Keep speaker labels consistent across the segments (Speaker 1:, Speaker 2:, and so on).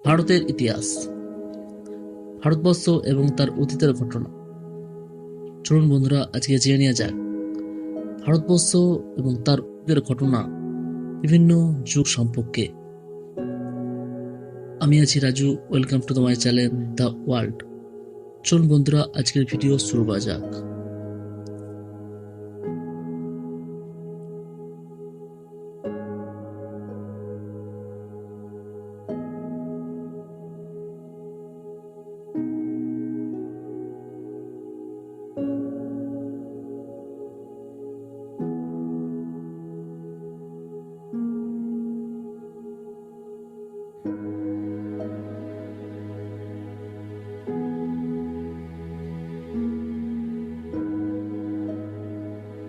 Speaker 1: ভারতের ইতিহাস, ভারতবর্ষ এবং তার অতীতের ঘটনা। চলুন বন্ধুরা, আজকে জেনে নেওয়া যাক ভারতবর্ষ এবং তার অতীতের ঘটনা, বিভিন্ন যুগ সম্পর্কে। আমি আছি Raju, welcome to my channel the world. চলুন বন্ধুরা, আজকের ভিডিও শুরু করা যাক।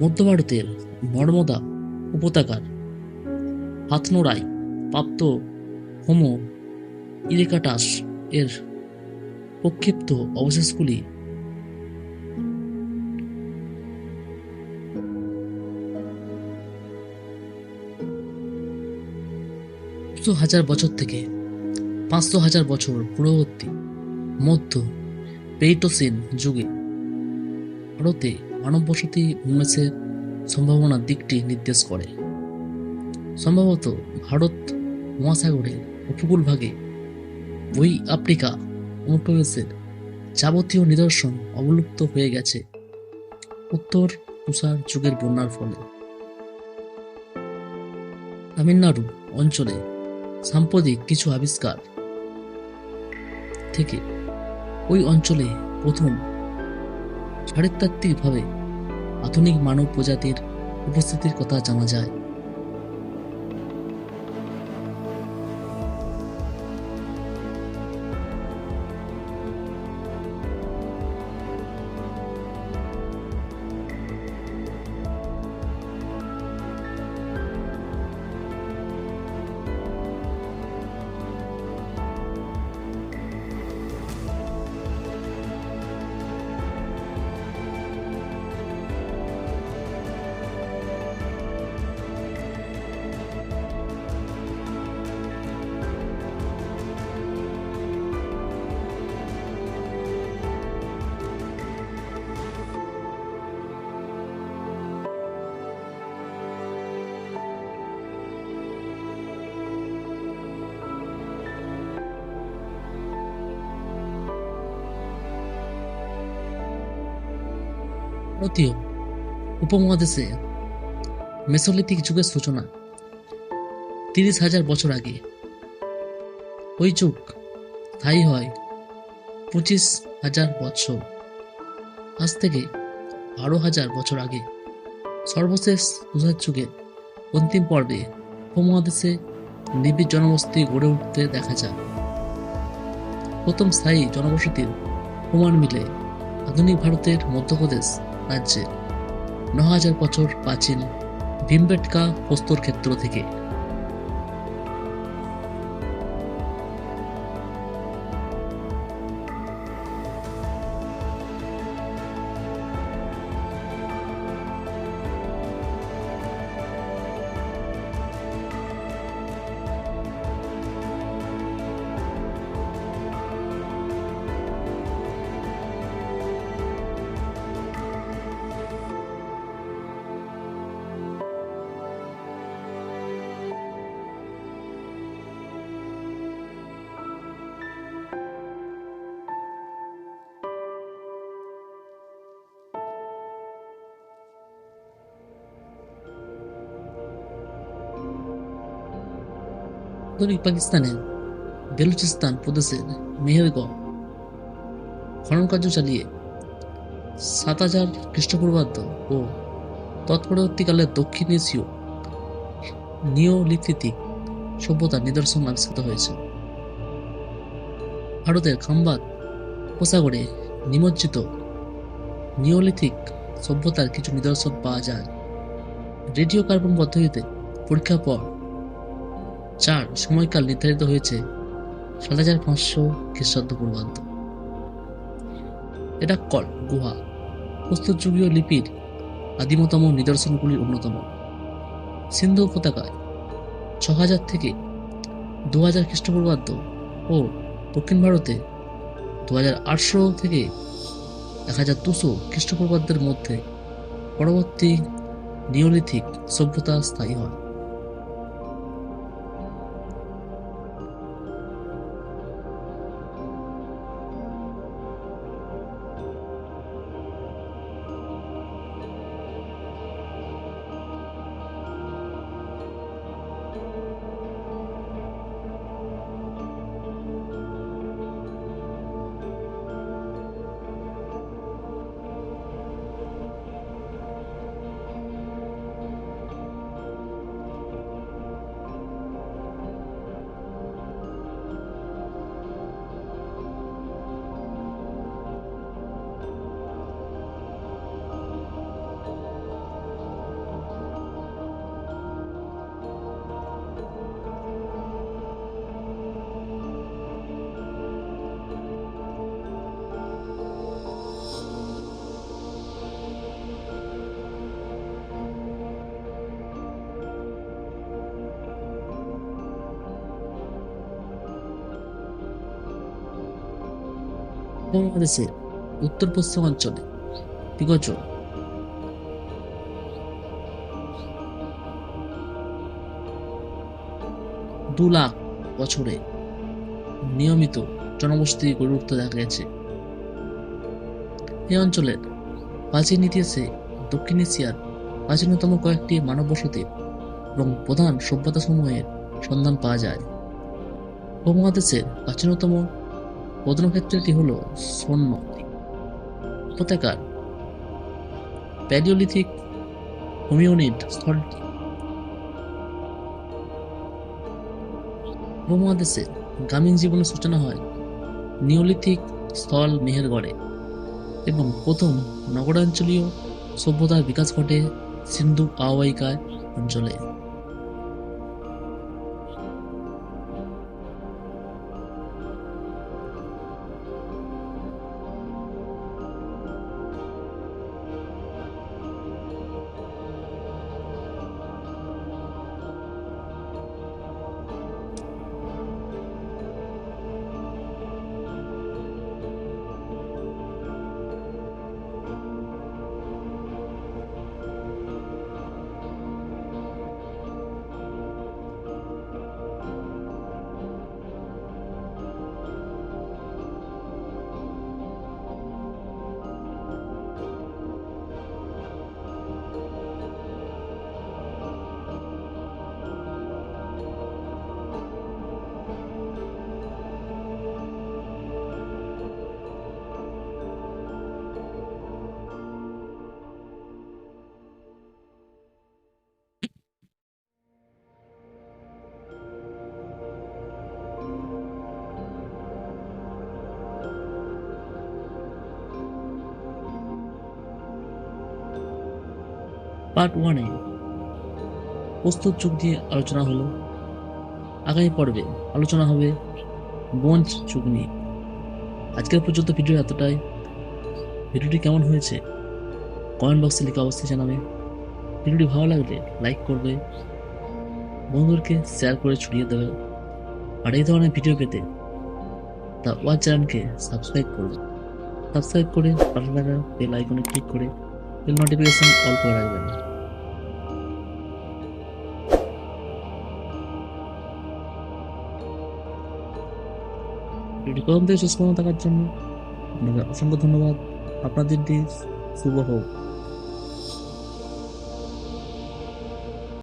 Speaker 1: মধ্য ভারতের নর্মদা উপত্যকার হাথনোরায় প্রাপ্ত হোমো ইরেক্টাস এর প্রক্ষিপ্ত অবশেষগুলি হাজার বছর থেকে 500,000 বছর পূর্ববর্তী মধ্য প্লেইটোসিন যুগে ভারতে মানব বসতি উন্মেষের সম্ভাবনার দিকটি নির্দেশ করে। সম্ভবত ভারত মহাসাগরের উপকূলভাগে ওই আফ্রিকা অনুপ্রবেশের যাবতীয় নিদর্শন অবলুপ্ত হয়ে গেছে উত্তর তুষার যুগের বন্যার ফলে। তামিলনাড়ু অঞ্চলে সাম্প্রতিক কিছু আবিষ্কার থেকে ওই অঞ্চলে প্রথম চারিত্রিকভাবে আধুনিক মানব প্রজাতির উপস্থিতির কথা জানা যায়। ভারতীয় উপমহাদেশে মেসোলিথিক যুগের সূচনা 30,000 বছর আগে। ওই যুগ স্থায়ী হয় 25,000 বছর। আজ থেকে 12,000 বছর আগে সর্বশেষ তুষার যুগের অন্তিম পর্বে উপমহাদেশে নিবিড় জনবসতি গড়ে উঠতে দেখা যায়। প্রথম স্থায়ী জনবসতির প্রমাণ মিলে আধুনিক ভারতের মধ্যপ্রদেশ রাজ্যে 9,000 বছর প্রাচীন ভীমবেটকা প্রস্তর ক্ষেত্র থেকে। আধুনিক পাকিস্তানের বেলুচিস্তান প্রদেশের মেহেরগড় খনন কার্য চালিয়ে 7,000 খ্রিস্টপূর্বাব্দ ও তৎপরবর্তীকালে দক্ষিণ এশীয় নিওলিথিক সভ্যতার নিদর্শন আবিষ্কৃত হয়েছে। ভারতের খাম্বাত উপসাগরে নিমজ্জিত নিওলিথিক সভ্যতার কিছু নিদর্শন পাওয়া যায়। রেডিও কার্বন পদ্ধতিতে পরীক্ষার পর 4 সময়কাল নির্ধারিত হয়েছে 7,500 খ্রিস্টাব্দ পূর্বাব্দ। এটা কল গুহা প্রস্তরযুগীয় লিপির আদিমতম নিদর্শনগুলির অন্যতম। সিন্ধু উপত্যকায় 6,000 থেকে 2,000 খ্রিস্টপূর্বাব্দ ও দক্ষিণ ভারতে 2800 থেকে 1200 খ্রিস্টপূর্বাব্দের মধ্যে পরবর্তী নিওলিথিক সভ্যতা স্থায়ী হয়। উপমহাদেশের উত্তর পশ্চিম অঞ্চলে বিগত 2 লাখ বছরে নিয়মিত জনবসতি গড়ে উঠতে দেখা গেছে। এই অঞ্চলের প্রাচীন ইতিহাসে দক্ষিণ এশিয়ার প্রাচীনতম কয়েকটি মানব বসতির এবং প্রধান সভ্যতা সমূহের সন্ধান পাওয়া যায়। উপমহাদেশের প্রাচীনতম প্রত্নক্ষেত্রটি হল স্বর্ণ উপত্যকার প্যালিওলিথিক হোমিওনিড স্থলটি। উপমহাদেশে গ্রামীণ জীবনের সূচনা হয় নিওলিথিক স্থল মেহেরগড়ে এবং প্রথম নগরাঞ্চলীয় সভ্যতার বিকাশ ঘটে সিন্ধু আওয়াইকায় অঞ্চলে। পার্ট 1-এ প্রস্তর যুগ নিয়ে আলোচনা হলো। আগামী পর্বে আলোচনা হবে ব্রোঞ্জ যুগ নিয়ে। আজকের পর্যন্ত ভিডিও এতটাই। ভিডিওটি কেমন হয়েছে কমেন্ট বক্সে লিখে অবশ্যই জানাবে। ভিডিওটি ভালো লাগলে লাইক করবে, বন্ধুদেরকে শেয়ার করে ছড়িয়ে দেবে। আর এই ধরনের ভিডিও পেতে দ্য ওয়াচ চ্যানেলকে সাবস্ক্রাইব করবে। সাবস্ক্রাইব করে পাশে থাকা বেল আইকনে ক্লিক করে বেল নোটিফিকেশন অল করে রাখবেন। ভিডিও প্রথম থেকে শেষ পর্যন্ত থাকার জন্য আপনাকে অসংখ্য ধন্যবাদ। আপনার দিনটি শুভ হোক।